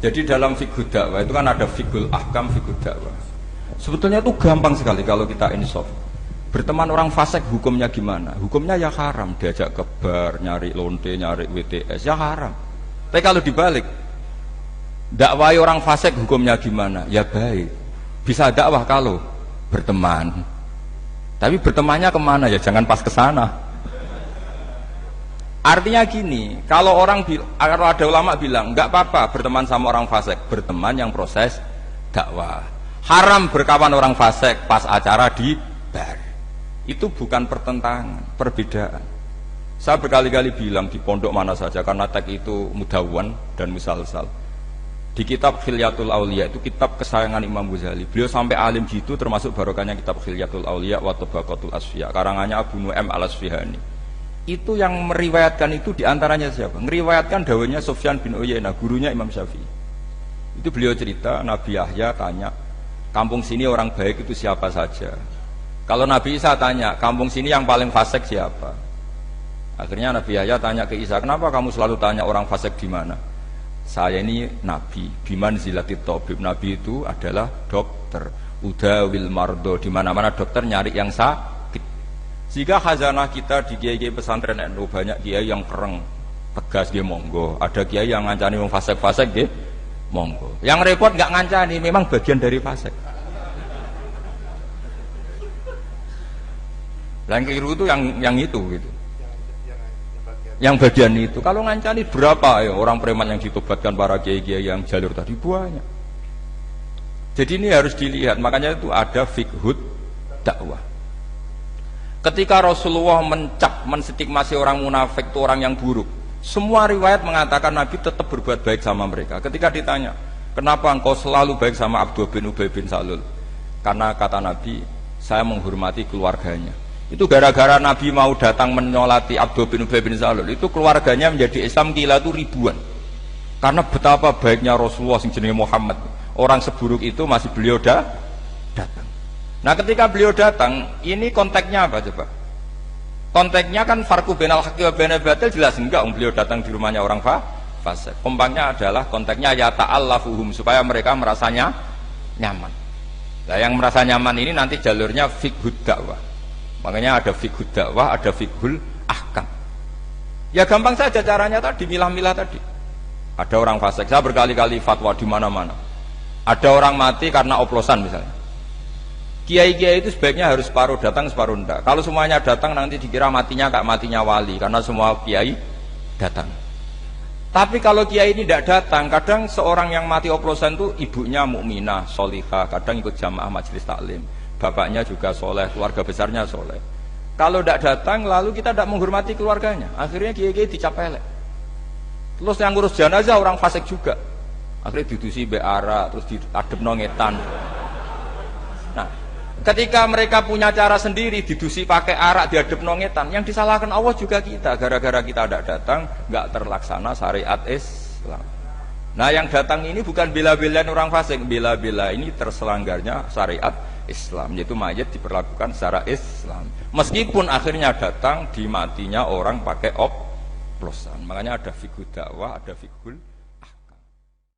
Jadi dalam fikih dakwah itu kan ada fikul ahkam, fikul dakwah. Sebetulnya itu gampang sekali kalau kita insaf. Berteman orang fasik hukumnya gimana? Hukumnya ya haram, diajak ke bar, nyari lonte, nyari WTS, ya haram. Tapi kalau dibalik, dakwai orang fasik hukumnya gimana? Ya baik. Bisa dakwah kalau berteman. Tapi bertemannya kemana ya? Jangan pas ke sana. Artinya gini, kalau ada ulama bilang nggak apa-apa berteman sama orang fasik, berteman yang proses dakwah. Haram berkawan orang fasik pas acara di bar. Itu bukan pertentangan, perbedaan. Saya berkali-kali bilang di pondok mana saja, karena tag itu mudawan dan musalsal. Di kitab Khilyatul Auliya, itu kitab kesayangan Imam Ghazali. Beliau sampai alim gitu, termasuk barokahnya kitab Khilyatul Auliya wa Tabaqatul Asfiya, karangannya Abu Nu'aim al-Asfihani. Itu yang meriwayatkan itu diantaranya siapa? Meriwayatkan dawuhnya Sufyan bin Uyainah, gurunya Imam Syafi'i. Itu beliau cerita, Nabi Yahya tanya, kampung sini orang baik itu siapa saja? Kalau Nabi Isa tanya, kampung sini yang paling fasik siapa? Akhirnya Nabi Yahya tanya ke Isa, kenapa kamu selalu tanya orang fasik di mana? Saya ini Nabi, biman zilatit tabib. Nabi itu adalah dokter, udawil mardo, di mana-mana dokter nyari yang sakit. Jika khazanah kita di kiai-kiai pesantren NU banyak kiai yang kereng, tegas dia monggo. Ada kiai yang ngancani wong fasik-fasik dia monggo. Yang repot nggak ngancani, memang bagian dari fasik. Yang keliru itu yang itu gitu. Yang bagian itu. Kalau ngancani berapa ya orang preman yang ditobatkan para kiai-kiai yang jalur tadi banyak. Jadi ini harus dilihat. Makanya itu ada fiqhud dakwah. Ketika Rasulullah menstigmasi orang munafik itu orang yang buruk, semua riwayat mengatakan Nabi tetap berbuat baik sama mereka. Ketika ditanya, kenapa engkau selalu baik sama Abdullah bin Ubay bin Salul? Karena kata Nabi, saya menghormati keluarganya. Itu gara-gara Nabi mau datang menyolati Abdullah bin Ubay bin Salul, itu keluarganya menjadi Islam gila itu ribuan. Karena betapa baiknya Rasulullah yang jenenge Muhammad, orang seburuk itu masih beliau datang. Nah ketika beliau datang, ini konteksnya apa coba? Konteksnya kan farqu bainal haqqi wa bainal batil jelas enggak beliau datang di rumahnya orang fasik. Kompaknya adalah konteksnya ya ta'allafuhum, supaya mereka merasanya nyaman. Nah yang merasa nyaman ini nanti jalurnya fiqhud dakwah. Makanya ada fiqhud dakwah, ada fiqhul ahkam. Ya gampang saja caranya tadi, milah-milah tadi. Ada orang fasik, saya berkali-kali fatwa di mana-mana. Ada orang mati karena oplosan misalnya. Kiai-kiai itu sebaiknya harus separuh datang, separuh enggak. Kalau semuanya datang nanti dikira matinya kayak matinya wali, karena semua kiai datang. Tapi kalau kiai ini tidak datang, kadang seorang yang mati oplosan itu ibunya mukminah, solihah, kadang ikut jamaah majelis taklim, bapaknya juga soleh, keluarga besarnya soleh. Kalau tidak datang, lalu kita tidak menghormati keluarganya. Akhirnya kiai-kiai dicapelek. Terus yang ngurus jenazah orang fasik juga. Akhirnya didusi beara, terus diadep nongetan. Nah, ketika mereka punya cara sendiri, didusi pakai arak, diadep nongetan, yang disalahkan Allah juga kita, gara-gara kita tidak datang, nggak terlaksana syariat Islam. Nah yang datang ini bukan bela-belain orang fasik, bela-bela ini terselanggarnya syariat Islam, yaitu mayat diperlakukan secara Islam, meskipun akhirnya datang di matinya orang pakai oplosan. Makanya ada fiqhul dakwah, ada fiqhul